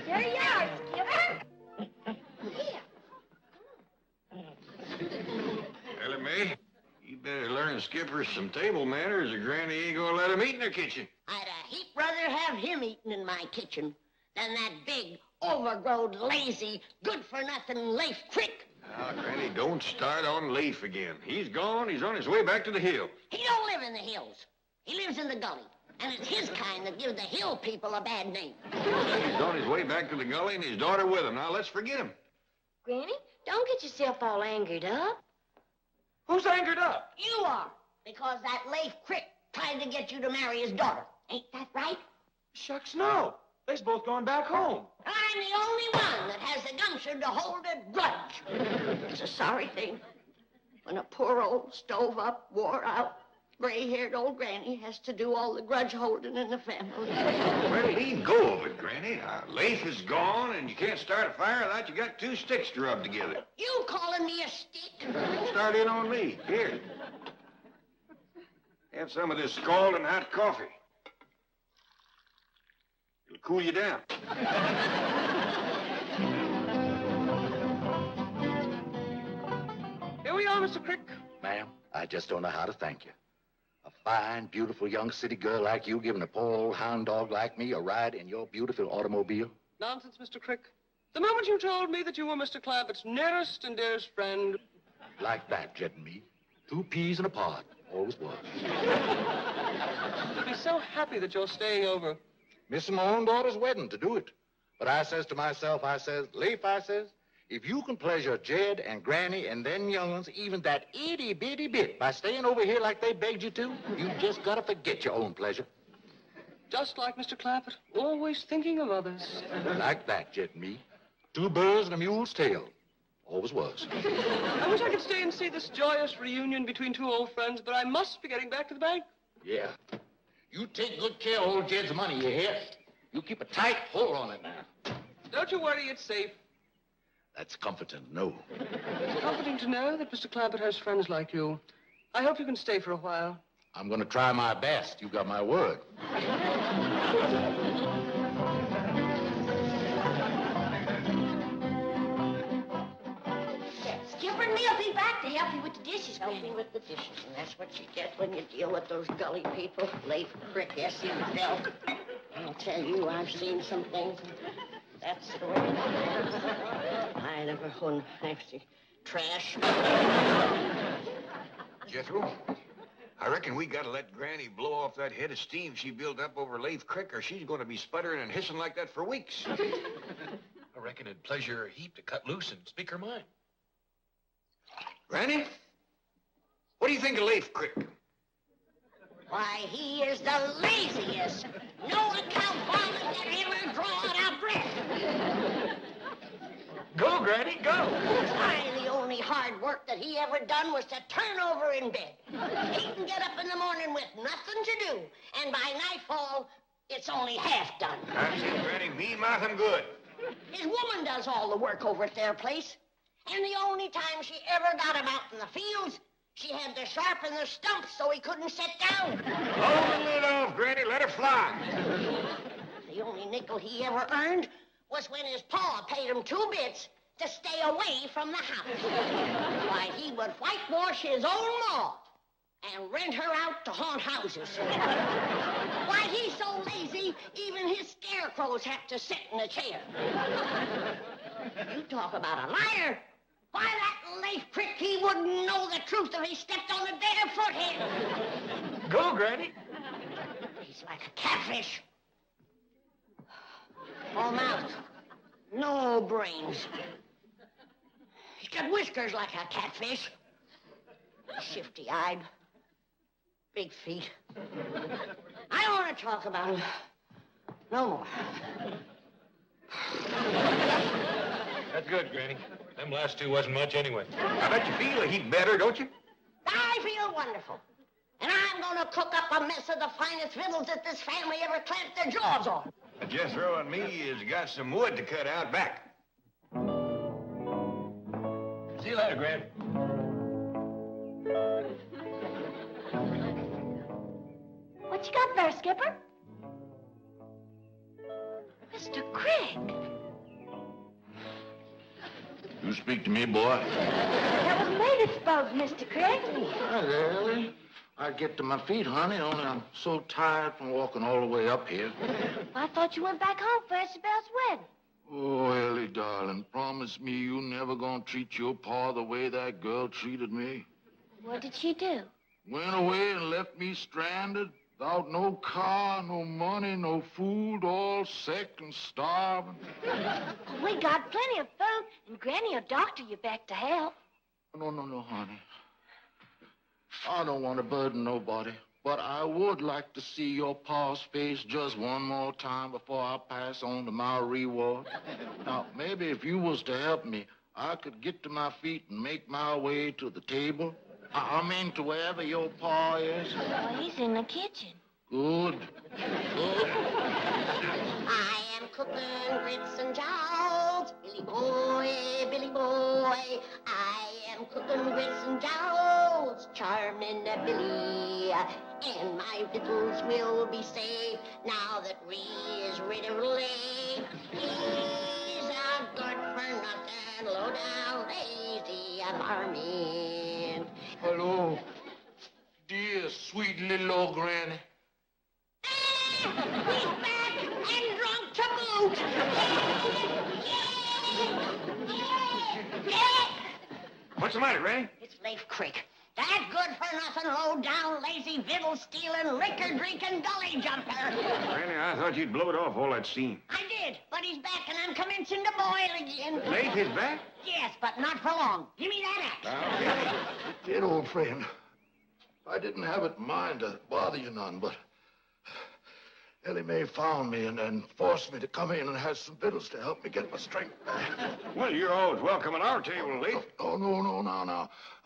There you are, Skipper. Ellie Mae, you better learn Skipper some table manners or Granny ain't gonna let him eat in her kitchen. I'd a heap rather have him eating in my kitchen than that big, overgrown, lazy, good-for-nothing Leif Crick. Now, Granny, don't start on Leif again. He's gone. He's on his way back to the hill. He don't live in the hills. He lives in the gully. And it's his kind that give the hill people a bad name. He's on his way back to the gully and his daughter with him. Now, let's forget him. Granny, don't get yourself all angered up. Who's angered up? You are, because that Leif Crick tried to get you to marry his daughter. Ain't that right? Shucks, no. They's both going back home. I'm the only one that has the gumption to hold a grudge. It's a sorry thing when a poor old stove-up, wore-out, gray-haired old granny has to do all the grudge holding in the family. Well, leave go of it, Granny. Leif is gone, and you can't start a fire without you got two sticks to rub together. You calling me a stick? Start in on me. Here. Have some of this scalding hot coffee. It'll cool you down. Here we are, Mr. Crick. Ma'am, I just don't know how to thank you. A fine, beautiful young city girl like you giving a poor old hound dog like me a ride in your beautiful automobile? Nonsense, Mr. Crick. The moment you told me that you were Mr. Clabbett's nearest and dearest friend... Like that, Jed and me. Two peas in a pod. Always was. I'd be so happy that you're staying over. Missing my own daughter's wedding to do it. But I says to myself, I says, Leif, I says, if you can pleasure Jed and Granny and them young'uns even that itty-bitty bit by staying over here like they begged you to, you just gotta forget your own pleasure. Just like Mr. Clabbett, always thinking of others. Like that, Jed and me. Two birds and a mule's tail. Always was. I wish I could stay and see this joyous reunion between two old friends, but I must be getting back to the bank. Yeah. You take good care of old Jed's money, you hear? You keep a tight hold on it now. Don't you worry, it's safe. That's comforting to know. It's comforting to know that Mr. Clabbett has friends like you. I hope you can stay for a while. I'm going to try my best. You got my word. Skipper and me'll be back to help you with the dishes. Help me with the dishes, and that's what you get when you deal with those gully people. Leif Crick, yes, himself. I'll tell you, I've seen some things. That's the way. I never won nasty trash. Jethro, I reckon we gotta let Granny blow off that head of steam she built up over Leif Crick, or she's gonna be sputtering and hissing like that for weeks. I reckon it'd pleasure her a heap to cut loose and speak her mind. Granny, what do you think of Leif Crick? Why, he is the laziest, no-account varmint that ever drawed a breath. Go, Granny, go. Why, the only hard work that he ever done was to turn over in bed. He can get up in the morning with nothing to do, and by nightfall, it's only half done. That's it, Granny. Me mouth him good. His woman does all the work over at their place, and the only time she ever got him out in the fields, she had to sharpen the stumps so he couldn't sit down. Hold the lid off, Granny. Let her fly. The only nickel he ever earned was when his pa paid him 2 bits to stay away from the house. Why, he would whitewash his own ma and rent her out to haunt houses. Why, he's so lazy, even his scarecrows have to sit in a chair. You talk about a liar. Why, that Leif Crick, he wouldn't know the truth if he stepped on a dead foot. Go, Granny. He's like a catfish. All mouth, no brains. He's got whiskers like a catfish. Shifty-eyed, big feet. I don't want to talk about him no more. That's good, Granny. Them last two wasn't much anyway. I bet you feel a heap better, don't you? I feel wonderful. And I'm going to cook up a mess of the finest victuals that this family ever clamped their jaws on. Jethro and me has got some wood to cut out back. See you later, Gran. What you got there, Skipper? Mr. Crick. You speak to me, boy. That was me that spoke, Mr. Crick. Hi there, Ellie. I get to my feet, honey, only I'm so tired from walking all the way up here. I thought you went back home for Isabel's wedding. Oh, Ellie, darling, promise me you never gonna treat your pa the way that girl treated me. What did she do? Went away and left me stranded, without no car, no money, no food, all sick and starving. We got plenty of food, and Granny will doctor you back to health. No, honey. I don't want to burden nobody, but I would like to see your pa's face just one more time before I pass on to my reward. Now, maybe if you was to help me, I could get to my feet and make my way to the table. I mean, to wherever your pa is. Well, he's in the kitchen. Good. I am cooking grits and jowls. Billy boy, I am cooking grits and jowls. Charming Billy, and my victuals will be safe now that Ree is rid of Leif. He's a good-for-nothing, low-down, lazy varmint. Hello, dear sweet little old granny. He's back and drunk to boot. What's the matter, Granny? It's Leif Crick. That good-for-nothing, low-down, lazy, victual-stealing, liquor-drinking gully jumper. Granny, I thought you'd blow it off, all that steam. I did, but he's back and I'm commencing to boil again. Leif is back? Yes, but not for long. Give me that axe. Dear old friend, I didn't have it in mind to bother you none, but Ellie Mae found me and forced me to come in and have some victuals to help me get my strength back. Well, you're always welcome at our table, Leif. Oh, no.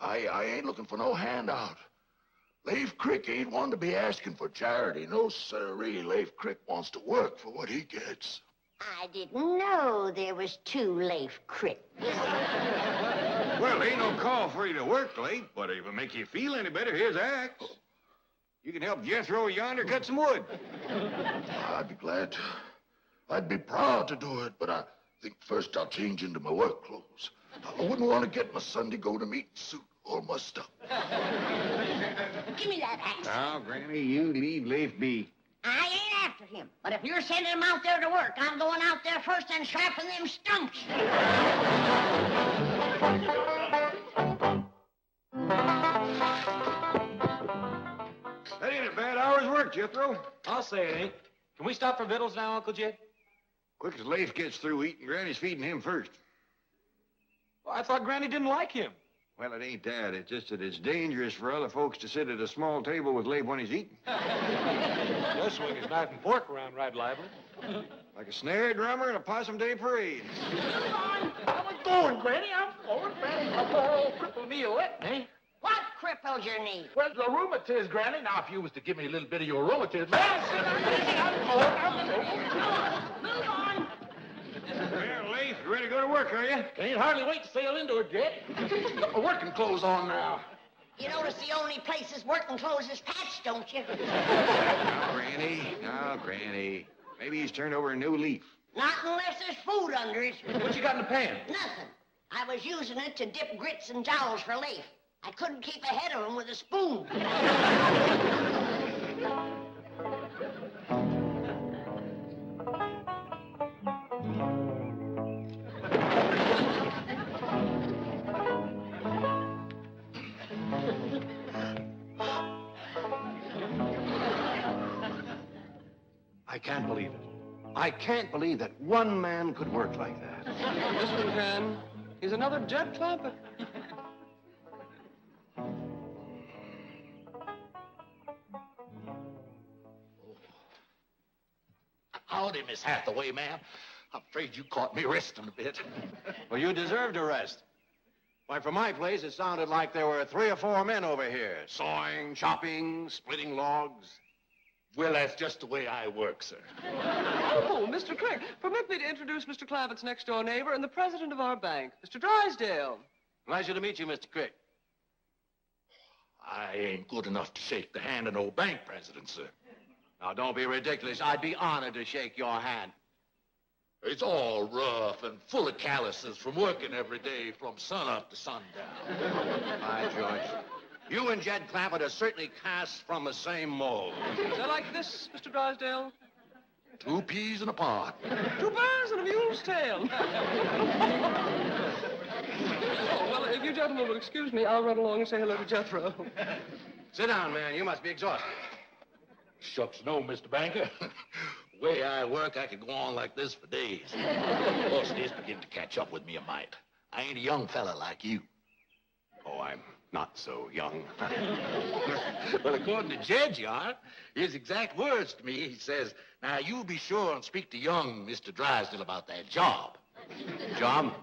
I ain't looking for no handout. Leif Crick ain't one to be asking for charity. No, sirree. Leif Crick wants to work for what he gets. I didn't know there was two Leif Cricks. Well, ain't no call for you to work, Leif, but if it make you feel any better, here's an axe. You can help Jethro yonder cut some wood. I'd be glad to. I'd be proud to do it, but I think first I'll change into my work clothes. I wouldn't want to get my Sunday go-to-meeting suit all mussed up. Give me that axe. Now, Granny, you leave Leif be. I ain't after him, but if you're sending him out there to work, I'm going out there first and sharpen them stumps. That ain't a bad hour's work, Jethro. I'll say it ain't. Can we stop for victuals now, Uncle Jed? Quick as Leif gets through eating, Granny's feeding him first. Well, I thought Granny didn't like him. Well, it ain't that. It's just that it's dangerous for other folks to sit at a small table with Leif when he's eating. He'll swing his knife and fork around right lively. Like a snare drummer in a Possum Day parade. I was going, Granny. I'm going, Granny. Oh, cripple me, what, eh? What crippled your knee? Well, the rheumatiz, Granny. Now, if you was to give me a little bit of your rheumatiz, man, Move on. Well, Leif, you ready to go to work, are you? Can't hardly wait to sail into it, Jet. Got my working clothes on now. You notice the only place his working clothes is patched, don't you? Now, Granny. Maybe he's turned over a new leaf. Not unless there's food under it. What you got in the pan? Nothing. I was using it to dip grits and jowls for Leif. I couldn't keep ahead of him with a spoon. I can't believe it. I can't believe that one man could work like that. This one can. He's another Jed Clampett. Howdy, Miss Hathaway, ma'am. I'm afraid you caught me resting a bit. Well, you deserve to rest. Why, from my place, it sounded like there were 3 or 4 men over here, sawing, chopping, splitting logs. Well, that's just the way I work, sir. Oh, Mr. Crick, permit me to introduce Mr. Clampett's next-door neighbor and the president of our bank, Mr. Drysdale. Pleasure to meet you, Mr. Crick. I ain't good enough to shake the hand of no bank president, sir. Now, don't be ridiculous. I'd be honored to shake your hand. It's all rough and full of calluses from working every day from sunup to sundown. Hi, George. You and Jed Clampett are certainly cast from the same mold. Is that like this, Mr. Drysdale? 2 peas in a pod. 2 bears and a mule's tail. Oh, well, if you gentlemen will excuse me, I'll run along and say hello to Jethro. Sit down, man. You must be exhausted. Shucks, no, Mr. Banker. The way I work, I could go on like this for days. Of course, it is beginning to catch up with me a mite. I ain't a young fella like you. Oh, I'm not so young. Well, according to Jed, you aren't. His exact words to me, he says, now, you be sure and speak to young Mr. Drysdale about that job. Job?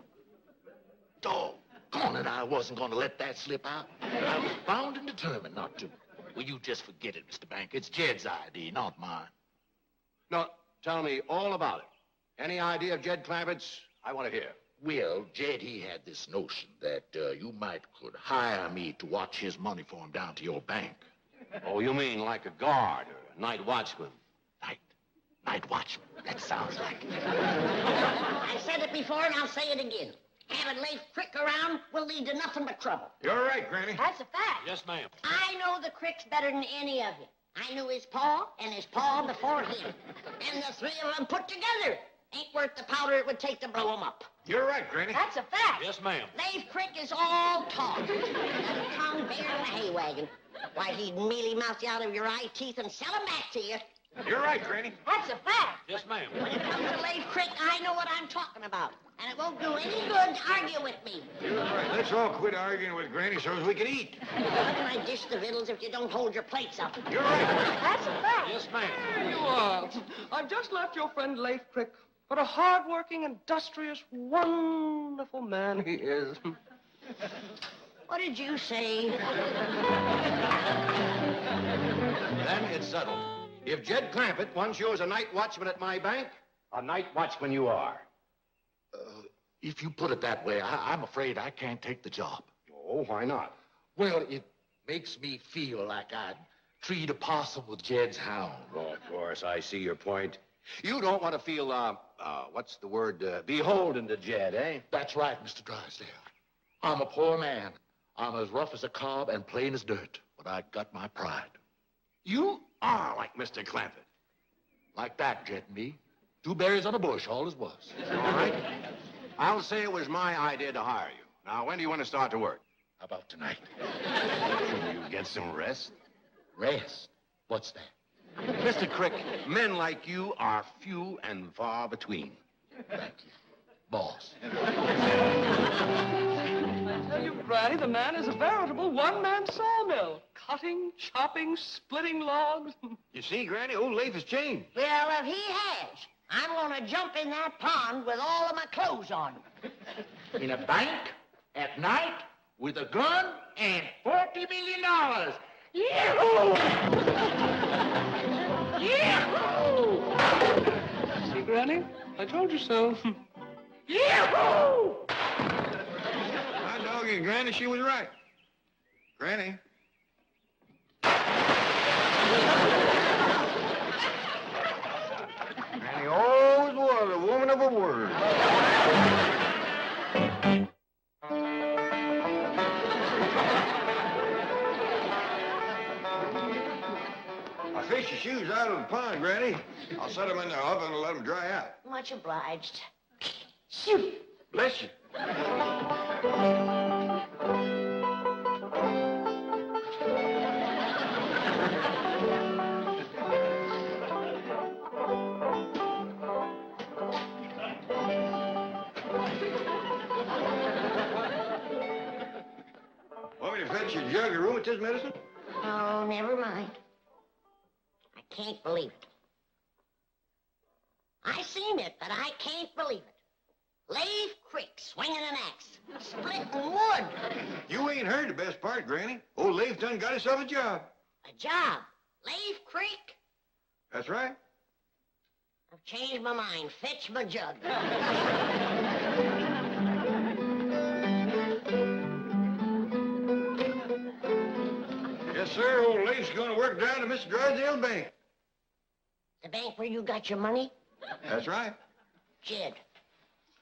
Doggone it, I wasn't going to let that slip out. I was bound and determined not to. Well, you just forget it, Mr. Banker. It's Jed's idea, not mine. No, tell me all about it. Any idea of Jed Clampett's? I want to hear. Well, Jed, he had this notion that you could hire me to watch his money for him down to your bank. Oh, you mean like a guard or a night watchman? Night watchman. That sounds like it. I said it before and I'll say it again. Having Leif Crick around will lead to nothing but trouble. You're right, Granny. That's a fact. Yes, ma'am. I know the Cricks better than any of you. I knew his pa and his pa before him. And the 3 of them put together ain't worth the powder it would take to blow them up. You're right, Granny. That's a fact. Yes, ma'am. Leif Crick is all talk. A tongue bigger than a hay wagon. Why, he'd mealy-mouth you out of your eye teeth and sell 'em back to you. You're right, Granny. That's a fact. Yes, ma'am. When it comes to Leif Crick, I know what I'm talking about. And it won't do any good to argue with me. You're right. Let's all quit arguing with Granny so as we can eat. How can I dish the victuals if you don't hold your plates up? You're right. That's a fact. Yes, ma'am. Here you are. I've just left your friend Leif Crick. What a hard-working, industrious, wonderful man he is. What did you say? Then it's settled. If Jed Clampett wants you as a night watchman at my bank, a night watchman you are. If you put it that way, I'm afraid I can't take the job. Oh, why not? Well, it makes me feel like I'd treat a possum with Jed's hound. Oh, of course, I see your point. You don't want to feel, what's the word, beholden to Jed, eh? That's right, Mr. Drysdale. I'm a poor man. I'm as rough as a cob and plain as dirt, but I got my pride. You are like Mr. Clampett. Like that, Jed and me. 2 berries on a bush, all as was. All right. I'll say it was my idea to hire you. Now, when do you want to start to work? How about tonight? Can you get some rest? Rest? What's that? Mr. Crick, men like you are few and far between. Thank you. Boss. I tell you, Granny, the man is a veritable one-man sawmill. Cutting, chopping, splitting logs. You see, Granny, old Leif has changed. Well, if he has, I'm going to jump in that pond with all of my clothes on. In a bank, at night, with a gun, and $40 million. Yahoo! Yahoo! See, Granny? I told you so. Yahoo! My dog and Granny, she was right. Granny. Granny always was a woman of her word. I fished your shoes out of the pond, Granny. I'll set them in the oven and let them dry out. Much obliged. Shoot! Bless you. Want me to fetch you a jug of rheumatism medicine? Oh, never mind. I can't believe it. I seen it, but I can't believe it. Leif Crick swinging an axe, splitting wood. You ain't heard the best part, Granny. Old Leif done got himself a job. A job. Leif Crick? That's right. I've changed my mind. Fetch my jug. Yes, sir. Old Leif's gonna work down to Mr. Drysdale's bank. The bank where you got your money? That's right. Jed,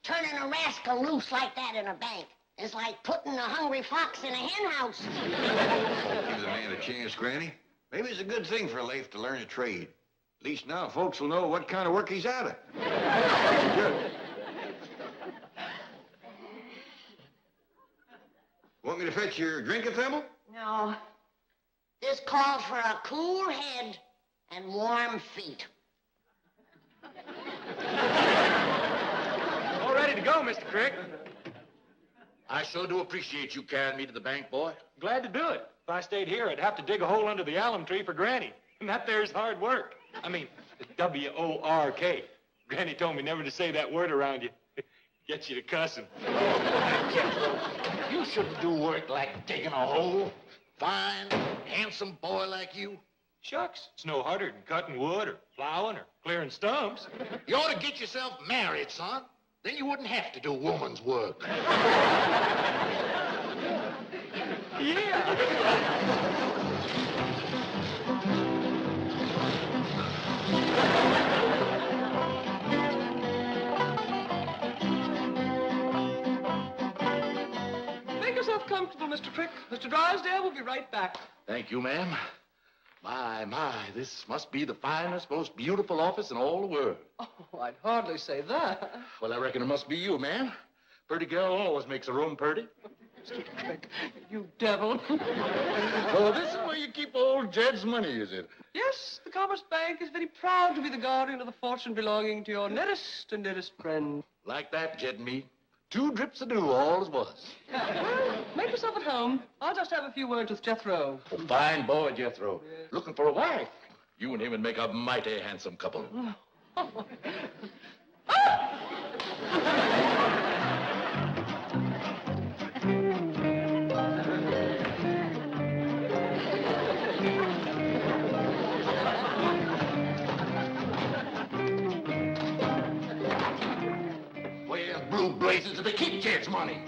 turning a rascal loose like that in a bank is like putting a hungry fox in a hen house. Give the man a chance, Granny. Maybe it's a good thing for Leif to learn a trade. At least now folks will know what kind of work he's out of. Good. Want me to fetch your drink, Ethel? No. This calls for a cool head and warm feet. All ready to go, Mr. Crick. I sure do appreciate you carrying me to the bank, boy. Glad to do it. If I stayed here, I'd have to dig a hole under the alum tree for Granny. And that there's hard work. I mean, W-O-R-K. Granny told me never to say that word around you. Gets you to cussing. Jethro, you shouldn't do work like digging a hole. Fine, handsome boy like you. Shucks, it's no harder than cutting wood or plowing or clearing stumps. You ought to get yourself married, son. Then you wouldn't have to do woman's work. Yeah. Make yourself comfortable, Mr. Crick. Mr. Drysdale will be right back. Thank you, ma'am. My, this must be the finest, most beautiful office in all the world. Oh, I'd hardly say that. Well, I reckon it must be you, ma'am. Pretty girl always makes a room pretty. Mr. Crick, you devil. Oh, this is where you keep old Jed's money, is it? Yes, the Commerce Bank is very proud to be the guardian of the fortune belonging to your nearest and dearest friend. Like that, Jed and me. 2 drips of dew, all as was. Well, make yourself at home. I'll just have a few words with Jethro. Fine boy, Jethro. Looking for a wife. You and him would make a mighty handsome couple. Well, blue blazes if they keep Jed's money.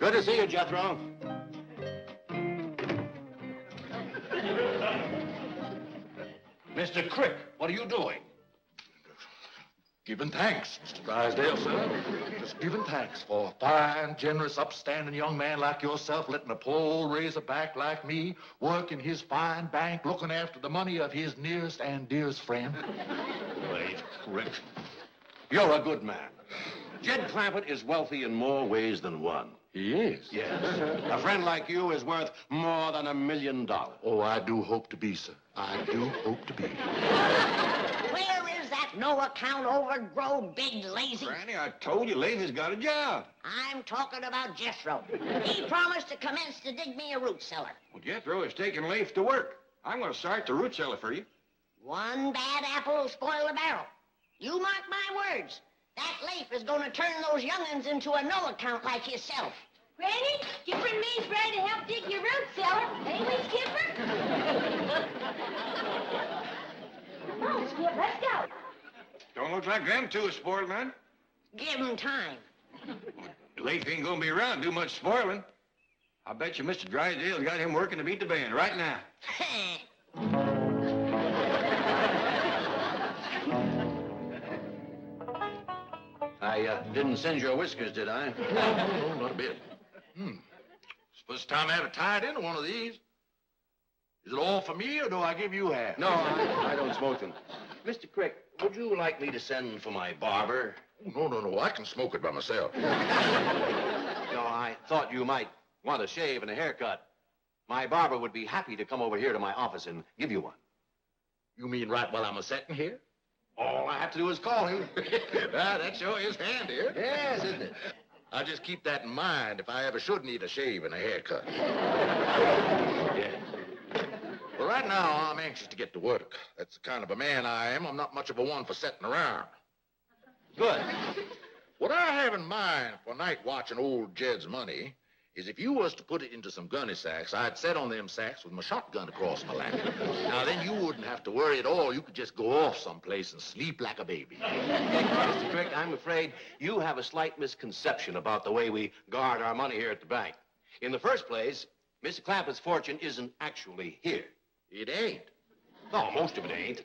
Good to see you, Jethro. Mr. Crick, what are you doing? Giving thanks, Mr. Drysdale, sir. Just giving thanks for a fine, generous, upstanding young man like yourself letting a poor old razorback like me work in his fine bank looking after the money of his nearest and dearest friend. Wait, Crick. You're a good man. Jed Clampett is wealthy in more ways than one. He is? Yes. A friend like you is worth more than $1 million. Oh, I do hope to be, sir. I do hope to be. Where is that no-account, overgrown, big, lazy... Granny, I told you Leif has got a job. I'm talking about Jethro. He promised to commence to dig me a root cellar. Well, Jethro is taking Leif to work. I'm going to start the root cellar for you. One bad apple will spoil the barrel. You mark my words. That Leif is going to turn those young'uns into a no-account like yourself. Granny, Skipper and me's ready to help dig your root cellar. Ain't we, Skipper? Come on, Skip, let's go. Don't look like them two, spoiled man. Give him time. Leif ain't going to be around to do much spoiling. I bet you Mr. Drysdale's got him working to beat the band right now. I didn't singe your whiskers, did I? No, not a bit. Suppose it's time I had it tied into one of these. Is it all for me, or do I give you half? No, I don't smoke them. Mr. Crick, would you like me to send for my barber? No. I can smoke it by myself. No, I thought you might want a shave and a haircut. My barber would be happy to come over here to my office and give you one. You mean right while I'm a-setting here? All I have to do is call him. That sure is handy. Yes, isn't it? I'll just keep that in mind if I ever should need a shave and a haircut. Yeah. Well, right now, I'm anxious to get to work. That's the kind of a man I am. I'm not much of a one for sitting around. Good. What I have in mind for night watching old Jed's money is if you was to put it into some gunny sacks, I'd set on them sacks with my shotgun across my lap. Now, then you wouldn't have to worry at all. You could just go off someplace and sleep like a baby. Mr. Crick, I'm afraid you have a slight misconception about the way we guard our money here at the bank. In the first place, Mr. Clampet's fortune isn't actually here. It ain't. No, most of it ain't.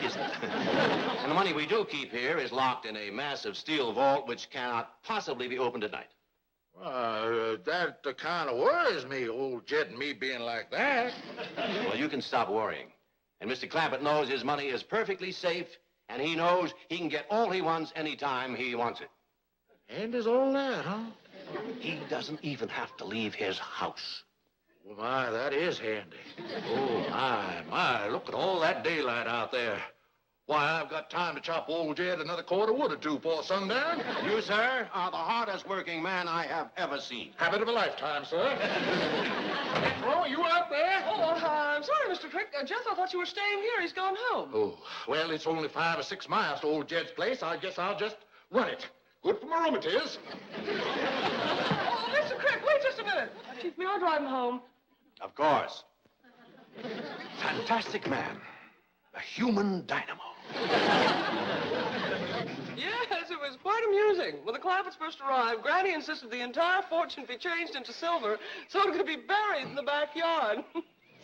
Isn't. And the money we do keep here is locked in a massive steel vault which cannot possibly be opened at night. That kind of worries me, old Jed and me being like that. Well, you can stop worrying. And Mr. Clampet knows his money is perfectly safe, and he knows he can get all he wants anytime he wants it. And is all that, huh? He doesn't even have to leave his house. Well, my, that is handy. Oh, my, look at all that daylight out there. Why, I've got time to chop old Jed another cord of wood or two before sundown. You, sir, are the hardest working man I have ever seen. Habit of a lifetime, sir. Jethro, you out there? Oh, I'm sorry, Mr. Crick. Jethro thought you were staying here. He's gone home. Oh, well, it's only 5 or 6 miles to old Jed's place. I guess I'll just run it. Good for my rheumatiz. Oh, Mr. Crick, wait just a minute. Chief, may I drive him home? Of course. Fantastic man. A human dynamo. Yes, it was quite amusing. When the Clampets first arrived, Granny insisted the entire fortune be changed into silver so it could be buried in the backyard.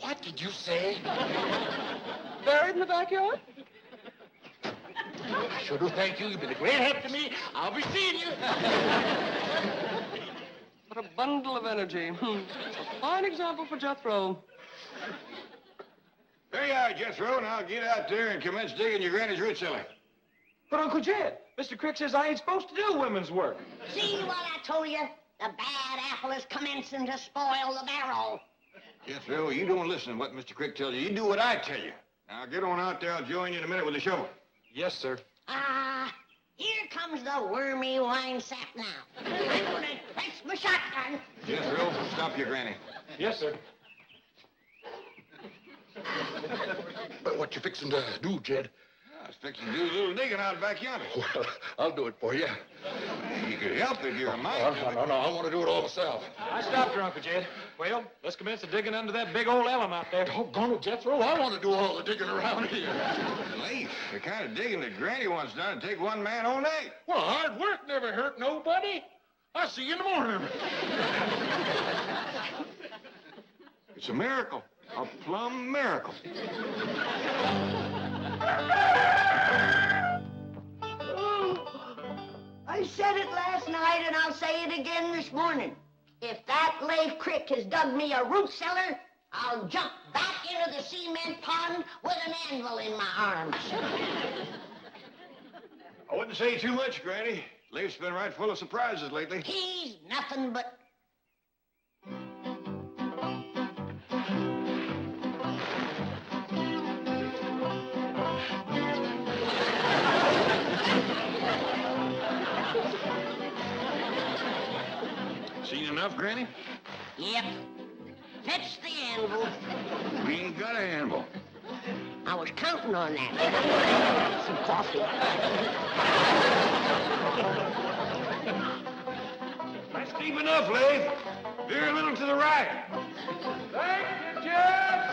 What did you say? Buried in the backyard? I sure do thank you. You've been a great help to me. I'll be seeing you. What a bundle of energy. It's a fine example for Jethro. There you are, Jethro. Now get out there and commence digging your granny's root cellar. But, Uncle Jed, Mr. Crick says I ain't supposed to do women's work. See what I told you? The bad apple is commencing to spoil the barrel. Jethro, you don't listen to what Mr. Crick tells you. You do what I tell you. Now get on out there. I'll join you in a minute with the shovel. Yes, sir. Here comes the wormy wine sap now. I'm gonna press my shotgun. Jethro, stop your granny. Yes, sir. But what you fixing to do, Jed? I was fixing to do a little digging out back yonder. Well, I'll do it for you. You could help if you're a mite. No, I want to do it all myself. I stopped her, Uncle Jed. Well, let's commence the digging under that big old elm out there. Doggone it, Jethro. I want to do all the digging around here. Leaf, the kind of digging that Granny wants done would take one man all night. Well, hard work never hurt nobody. I'll see you in the morning. It's a miracle. A plumb miracle. I said it last night, and I'll say it again this morning. If that Leif Crick has dug me a root cellar, I'll jump back into the cement pond with an anvil in my arms. I wouldn't say too much, Granny. Leif's been right full of surprises lately. He's nothing but... Seen enough, Granny? Yep. Fetch the anvil. We ain't got an anvil. I was counting on that. Some coffee. That's deep enough, Leif. Veer a little to the right. Thank you, Jed.